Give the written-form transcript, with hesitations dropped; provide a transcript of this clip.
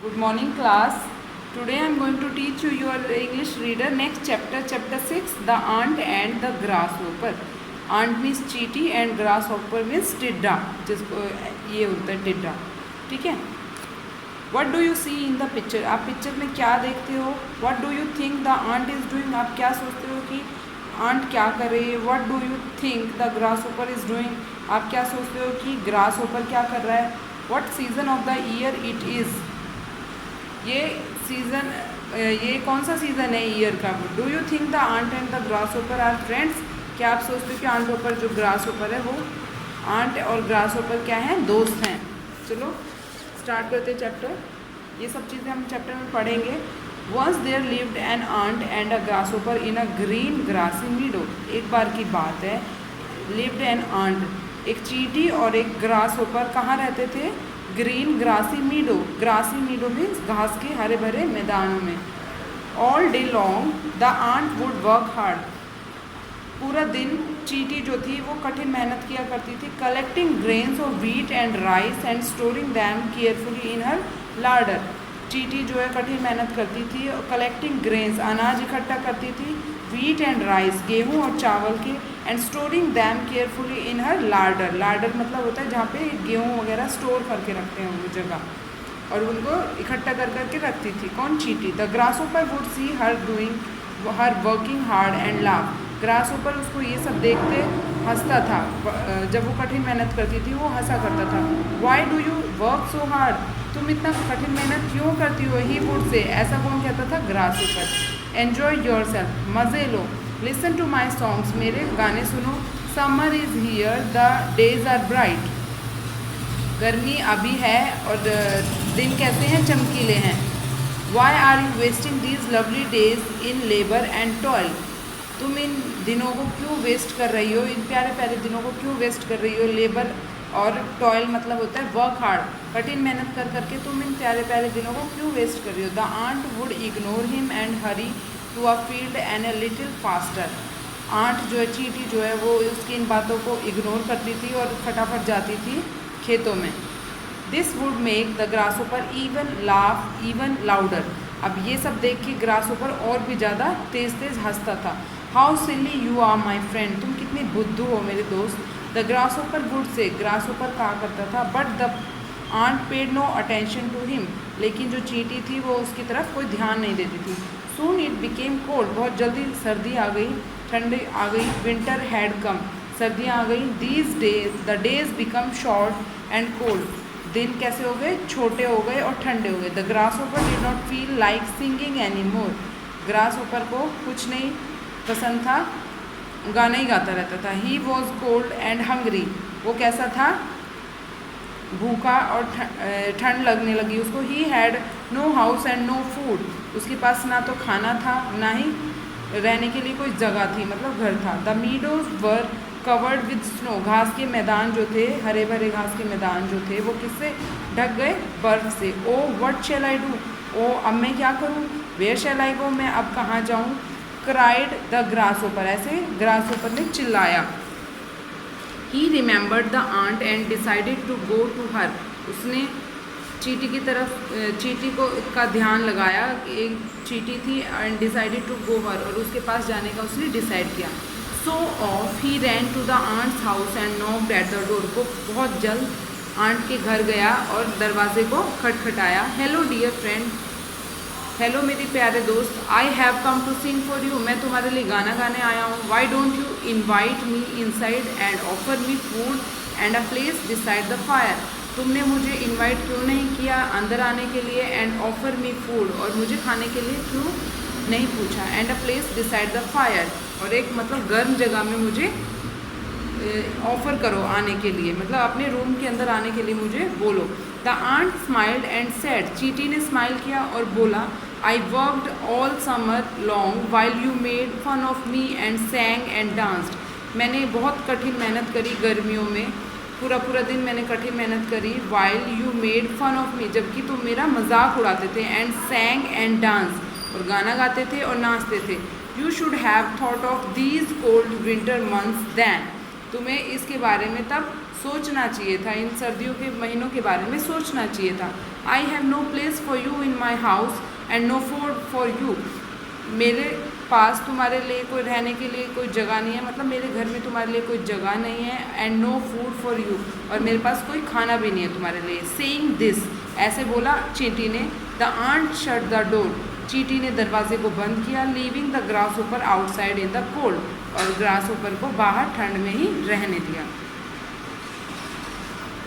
Good morning class. Today I am going to teach you your English reader next chapter, chapter 6, the ant and the grasshopper. Ant means चींटी and grasshopper means टिड्डा, जिसको ये होता है टिड्डा. ठीक है. What do you see in the picture? आप पिक्चर में क्या देखते हो? What do you think the ant is doing? आप क्या सोचते हो कि आंट क्या कर रही है? What do you think the grasshopper is doing? आप क्या सोचते हो कि grasshopper क्या कर रहा है? What season of the year it is? ये कौन सा सीज़न है ईयर का? Do you think the ant and the grasshopper are friends? क्या आप सोचते हो कि आंट होपर जो ग्रासहोपर है वो आंट और ग्रासहोपर क्या हैं? दोस्त हैं. चलो स्टार्ट करते हैं चैप्टर. ये सब चीज़ें हम चैप्टर में पढ़ेंगे. Once there lived an ant and a grasshopper in a green grassy meadow. एक बार की बात है, लिव्ड एन आंट, एक चींटी और एक ग्रासहोपर कहाँ रहते थे? Green grassy meadow. Grassy meadow means घास के हरे भरे मैदानों में. All day long the ant would work hard. पूरा दिन चींटी जो थी वो कठिन मेहनत किया करती थी. Collecting grains of wheat and rice and storing them carefully in her larder. चींटी जो है कठिन मेहनत करती थी और कलेक्टिंग ग्रेन्स अनाज इकट्ठा करती थी, व्हीट एंड राइस गेहूँ और चावल के, and storing them carefully in her larder. Larder मतलब होता है जहाँ पे गेहूँ वगैरह स्टोर करके रखते हैं वो जगह, और उनको इकट्ठा कर करके रखती थी. कौन? चींटी. The grasshopper would see her doing her working hard and laugh. Grasshopper उसको ये सब देखते हंसता था. जब वो कठिन मेहनत करती थी वो हंसा करता था. Why do you work so hard? तुम इतना कठिन मेहनत क्यों करती हो? He would say. ऐसा कौन कहता था? ग्रासहोपर. Enjoy yourself. मज़े लो. Listen to my songs. मेरे गाने सुनो. Summer is here the days are bright. गर्मी अभी है और दिन कैसे हैं? चमकीले हैं. Why are you wasting these lovely days in labour and toil. तुम इन दिनों को क्यों वेस्ट कर रही हो? इन प्यारे प्यारे दिनों को क्यों वेस्ट कर रही हो? लेबर और टॉयल मतलब होता है वर्क हार्ड, कठिन मेहनत कर करके तुम इन प्यारे प्यारे दिनों को क्यों वेस्ट कर रही हो? The ant would ignore him and hurry to a field and a little faster. Ant जो है, चींटी जो है, वो उसकी इन बातों को इग्नोर करती थी और फटाफट जाती थी खेतों में. This would make the grasshopper even laugh even louder. अब ये सब देख के ग्रासहोपर और भी ज़्यादा तेज़ तेज़ हंसता था. How silly you are my friend. तुम कितनी बुद्धू हो मेरे दोस्त. The grasshopper would say. Grasshopper कहा करता था. But the ant paid no attention to him. लेकिन जो चींटी थी वो उसकी तरफ कोई ध्यान नहीं देती थी. Soon it became cold. बहुत जल्दी सर्दी आ गई, ठंडी आ गई. Winter had come. सर्दियाँ आ गई. These days the days become short and cold. दिन कैसे हो गए? छोटे हो गए और ठंडे हो गए. The grasshopper did not feel like singing any more. Grasshopper को कुछ नहीं पसंद था, गाना ही गाता रहता था. He was cold and hungry. वो कैसा था? भूखा और ठंड लगने लगी उसको. He had no house and no food. उसके पास ना तो खाना था ना ही रहने के लिए कोई जगह थी, मतलब घर था. The meadows were covered with snow. घास के मैदान जो थे, हरे भरे घास के मैदान जो थे, वो किससे ढक गए? बर्फ से. Oh what shell I do. ओ अब मैं क्या करूँ? Where shall I go. मैं अब कहाँ जाऊँ? Cried the grasshopper. ऐसे ग्रासहोपर ने चिल्लाया. He remembered the ant and decided to go to her. उसने चींटी की तरफ, चींटी को का ध्यान लगाया. एक चींटी थी and decided to go her, और उसके पास जाने का उसने डिसाइड किया. So off he ran to the ant's house and knocked at the door. वो बहुत जल्द आंट के घर गया और दरवाजे को खटखटाया. Hello dear friend. हेलो मेरे प्यारे दोस्त. I have come to sing for you. मैं तुम्हारे लिए गाना गाने आया हूँ. Why don't you invite me inside and offer me food and a place decide the fire. तुमने मुझे इनवाइट क्यों नहीं किया अंदर आने के लिए? एंड ऑफर मी फूड, और मुझे खाने के लिए क्यों नहीं पूछा? And a place decide the fire, और एक मतलब गर्म जगह में मुझे ऑफ़र करो आने के लिए, मतलब अपने रूम के अंदर आने के लिए मुझे बोलो. The ant smiled and said. चींटी ने स्माइल किया और बोला. I worked all summer long while you made fun of me and sang and danced. मैंने बहुत कठिन मेहनत करी गर्मियों में, पूरा पूरा दिन मैंने कठिन मेहनत करी. While you made fun of me, जबकि तुम मेरा मजाक उड़ाते थे. एंड सैंग एंड डांस, और गाना गाते थे और नाचते थे. You should have thought of these cold winter months then. तुम्हें इसके बारे में तब सोचना चाहिए था, इन सर्दियों के महीनों के बारे में सोचना चाहिए था. I have no place for you my house and no food for you. मेरे पास तुम्हारे लिए कोई रहने के लिए कोई जगह नहीं है, मतलब मेरे घर में तुम्हारे लिए कोई जगह नहीं है। And no food for you, और मेरे पास कोई खाना भी नहीं है तुम्हारे लिए। सेइंग दिस, ऐसे बोला चींटी ने। The ant shut the door, चींटी ने दरवाजे को बंद किया। Leaving the grasshopper outside in the cold, और ग्रास होपर को बाहर ठंड में ही रहने दिया।